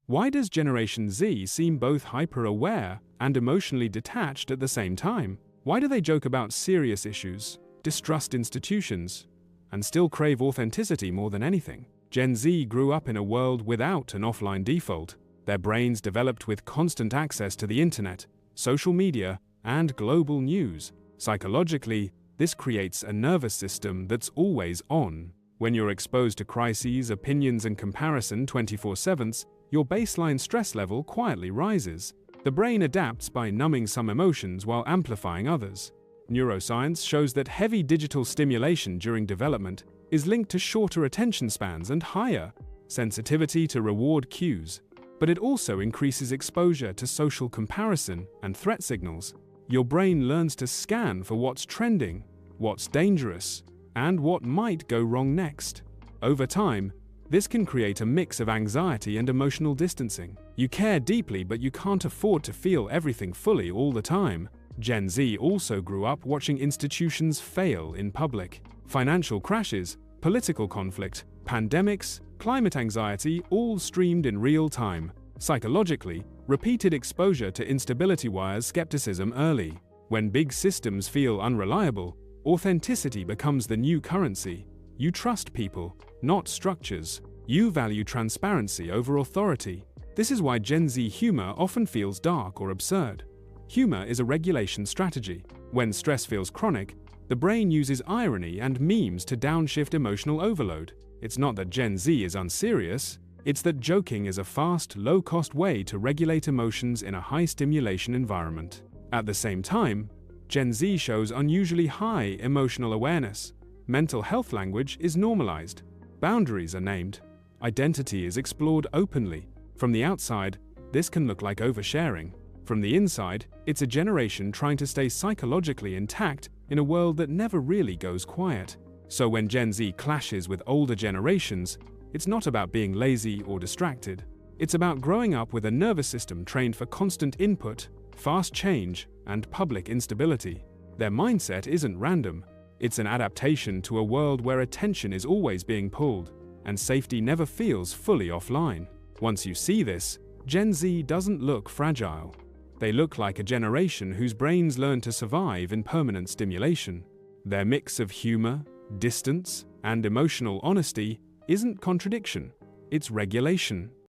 Why does Generation Z seem both hyper-aware and emotionally detached at the same time? Why do they joke about serious issues, distrust institutions, and still crave authenticity more than anything? Gen Z grew up in a world without an offline default. Their brains developed with constant access to the internet, social media, and global news. Psychologically, this creates a nervous system that's always on. When you're exposed to crises, opinions, and comparison 24/7, your baseline stress level quietly rises. The brain adapts by numbing some emotions while amplifying others. Neuroscience shows that heavy digital stimulation during development is linked to shorter attention spans and higher sensitivity to reward cues. But it also increases exposure to social comparison and threat signals. Your brain learns to scan for what's trending, what's dangerous, and what might go wrong next. Over time, this can create a mix of anxiety and emotional distancing. You care deeply, but you can't afford to feel everything fully all the time. Gen Z also grew up watching institutions fail in public. Financial crashes, political conflict, pandemics, climate anxiety, all streamed in real time. Psychologically, repeated exposure to instability wires skepticism early. When big systems feel unreliable, authenticity becomes the new currency. You trust people, not structures. You value transparency over authority. This is why Gen Z humor often feels dark or absurd. Humor is a regulation strategy. When stress feels chronic, the brain uses irony and memes to downshift emotional overload. It's not that Gen Z is unserious, it's that joking is a fast, low-cost way to regulate emotions in a high-stimulation environment. At the same time, Gen Z shows unusually high emotional awareness. Mental health language is normalized. Boundaries are named. Identity is explored openly. From the outside, this can look like oversharing. From the inside, it's a generation trying to stay psychologically intact in a world that never really goes quiet. So when Gen Z clashes with older generations, it's not about being lazy or distracted. It's about growing up with a nervous system trained for constant input, fast change, and public instability. Their mindset isn't random. It's an adaptation to a world where attention is always being pulled, and safety never feels fully offline. Once you see this, Gen Z doesn't look fragile. They look like a generation whose brains learn to survive in permanent stimulation. Their mix of humor, distance, and emotional honesty isn't contradiction, it's regulation.